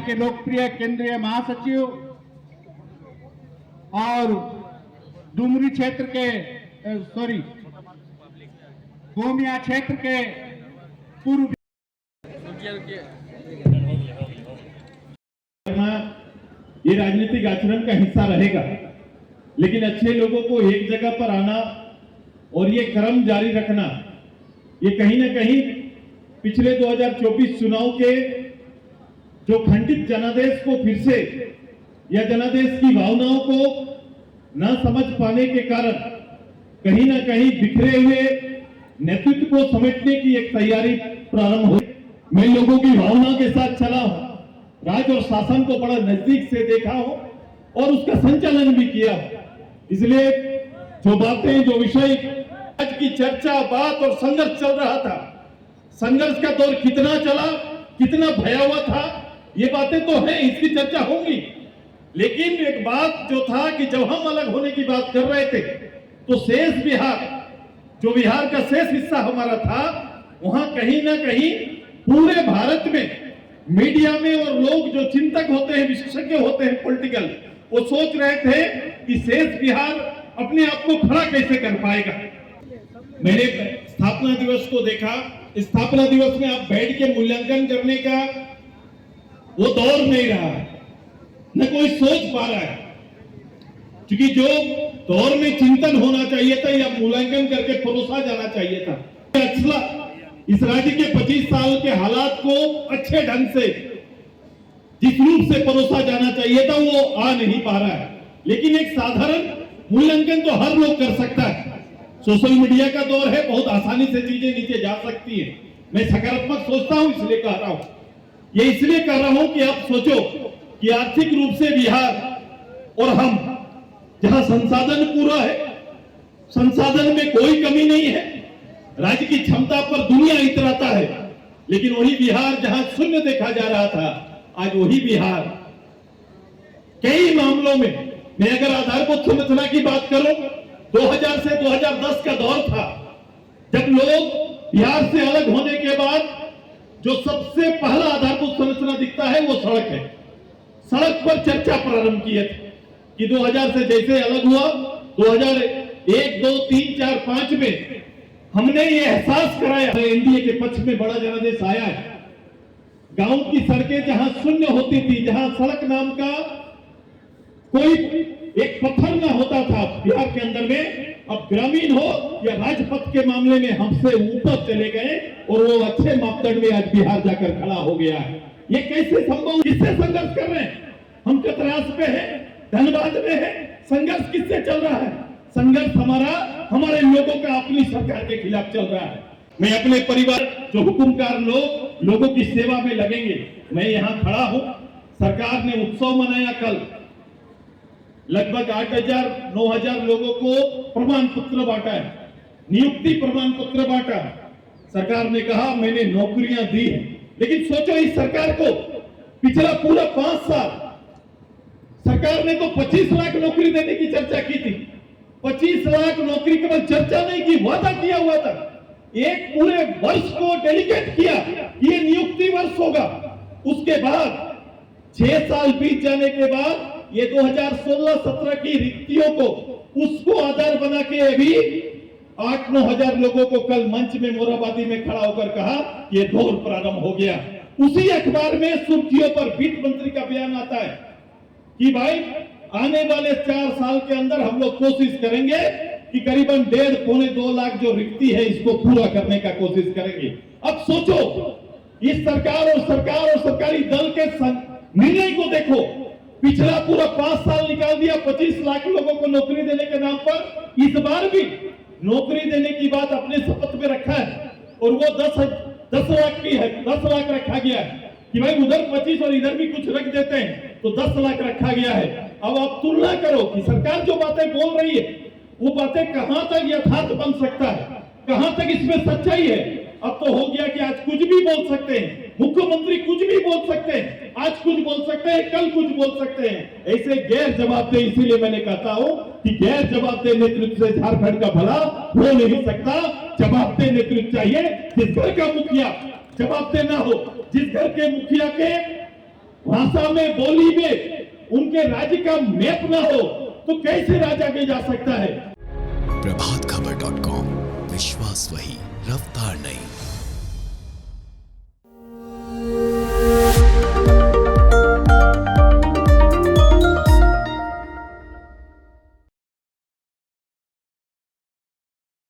के लोकप्रिय केंद्रीय महासचिव और डुमरी क्षेत्र के गोमिया क्षेत्र के पूर्व ये राजनीतिक आचरण का हिस्सा रहेगा, लेकिन अच्छे लोगों को एक जगह पर आना और ये क्रम जारी रखना, ये कहीं ना कहीं पिछले 2024 चुनाव के जो खंडित जनादेश को फिर से या जनादेश की भावनाओं को न समझ पाने के कारण कहीं ना कहीं बिखरे हुए नेतृत्व को समेटने की एक तैयारी प्रारंभ हुई। मैं लोगों की भावना के साथ चला हूं, राज और शासन को बड़ा नजदीक से देखा हूं और उसका संचालन भी किया। इसलिए जो बातें, जो विषय आज की चर्चा, बात और संघर्ष चल रहा था, संघर्ष का दौर कितना चला, कितना भयावह था, ये बातें तो हैं, इसकी चर्चा होगी। लेकिन एक बात जो था कि जब हम अलग होने की बात कर रहे थे तो शेष बिहार, जो बिहार का शेष हिस्सा हमारा था, वहां कहीं ना कहीं पूरे भारत में मीडिया में और लोग जो चिंतक होते हैं, विशेषज्ञ होते हैं पॉलिटिकल, वो सोच रहे थे कि शेष बिहार अपने आप को खड़ा कैसे कर पाएगा। मैंने स्थापना दिवस को देखा। स्थापना दिवस में आप बैठ के मूल्यांकन करने का वो दौर नहीं रहा है, न कोई सोच पा रहा है, क्योंकि जो दौर में चिंतन होना चाहिए था या मूल्यांकन करके परोसा जाना चाहिए था, इस राज्य के 25 साल के हालात को अच्छे ढंग से जिस रूप से परोसा जाना चाहिए था वो आ नहीं पा रहा है। लेकिन एक साधारण मूल्यांकन तो हर लोग कर सकता है। सोशल मीडिया का दौर है, बहुत आसानी से चीजें नीचे जा सकती हैं। मैं सकारात्मक सोचता हूं, इसलिए कह रहा हूं। ये इसलिए कह रहा हूं कि आप सोचो कि आर्थिक रूप से बिहार और हम, जहां संसाधन पूरा है, संसाधन में कोई कमी नहीं है, राज्य की क्षमता पर दुनिया इतराता है, लेकिन वही बिहार जहां शून्य देखा जा रहा था, आज वही बिहार कई मामलों में, मैं अगर आधारभूत संरचना की बात करूं, 2000 से 2010 का दौर था जब लोग बिहार से अलग होने के बाद जो सबसे पहला आधारभूत संरचना दिखता है वो सड़क है। सड़क पर चर्चा प्रारंभ किए थे कि 2000 से जैसे अलग हुआ, 2001, 2, 3, 4, 5 में हमने ये एहसास कराया, एनडीए के पक्ष में बड़ा जनादेश आया है। गांव की सड़कें जहां शून्य होती थी, जहां सड़क नाम का कोई एक पत्थर ना होता था बिहार के अंदर में, अब ग्रामीण हो या राजपथ के मामले में हमसे ऊपर चले गए और वो अच्छे मापदंड में आज बिहार जाकर खड़ा हो गया है। ये कैसे संभव? किससे संघर्ष कर रहे हैं हम? कतरास पे है, धनबाद में है, संघर्ष किससे चल रहा है? संघर्ष हमारे लोगों का अपनी सरकार के खिलाफ चल रहा है। मैं अपने परिवार, जो हुकुमकार लोग लोगों की सेवा में लगेंगे, मैं यहां खड़ा हूं। सरकार ने उत्सव मनाया कल, लगभग 8000, 9000 लोगों को प्रमाण पत्र बांटा है, नियुक्ति प्रमाण पत्र बांटा। सरकार ने कहा मैंने नौकरियां दी है, लेकिन सोचो इस सरकार को पिछला पूरा 5 साल सरकार ने तो 25 लाख नौकरी देने की चर्चा की थी। 25 लाख नौकरी केवल चर्चा नहीं की, वादा किया हुआ था। एक पूरे वर्ष को डेडिकेट किया, ये नियुक्ति वर्ष होगा। उसके बाद 6 साल बीत जाने के बाद ये 2016-17 की रिक्तियों को उसको आधार बना के अभी 8-9 हजार लोगों को कल मंच में मोराबादी में खड़ा होकर कहा ये दौर प्रारंभ हो गया। उसी अखबार में सुर्खियों पर वित्त मंत्री का बयान आता है कि भाई आने वाले 4 साल के अंदर हम लोग कोशिश करेंगे कि करीबन 1.5-2 लाख जो रिक्ति है इसको पूरा करने का कोशिश करेंगे। अब सोचो इस सरकार और सरकारी दल के निर्णय को देखो, पिछला पूरा 5 साल निकाल दिया, 25 लाख लोगों को नौकरी देने के नाम पर इस बार भी नौकरी देने की बात अपने शपथ में रखा है और वो 10 लाख की है, 10 लाख रखा गया है कि भाई उधर 25 और इधर भी कुछ रख देते हैं तो 10 लाख रखा गया है। अब आप तुलना करो कि सरकार जो बातें बोल रही है वो बातें कहां तक यथार्थ बन सकता है, कहां तक इसमें सच्चाई है। अब तो हो गया कि आज कुछ भी बोल सकते हैं, मुख्यमंत्री कुछ भी बोल सकते हैं, आज कुछ बोल सकते हैं, कल कुछ बोल सकते हैं। ऐसे गैर जवाबदेह, इसीलिए मैंने कहता हूं कि गैर जवाबदेह नेतृत्व से झारखंड का भला हो नहीं सकता। जवाबदेह नेतृत्व चाहिए, जिस घर का मुखिया जवाबदेह ना हो, जिस घर के मुखिया के भाषा में, बोली में उनके राज्य का मैप ना हो तो कैसे राज्य आगे जा सकता है। प्रभातखबर.com, विश्वास वही, रफ्तार नहीं।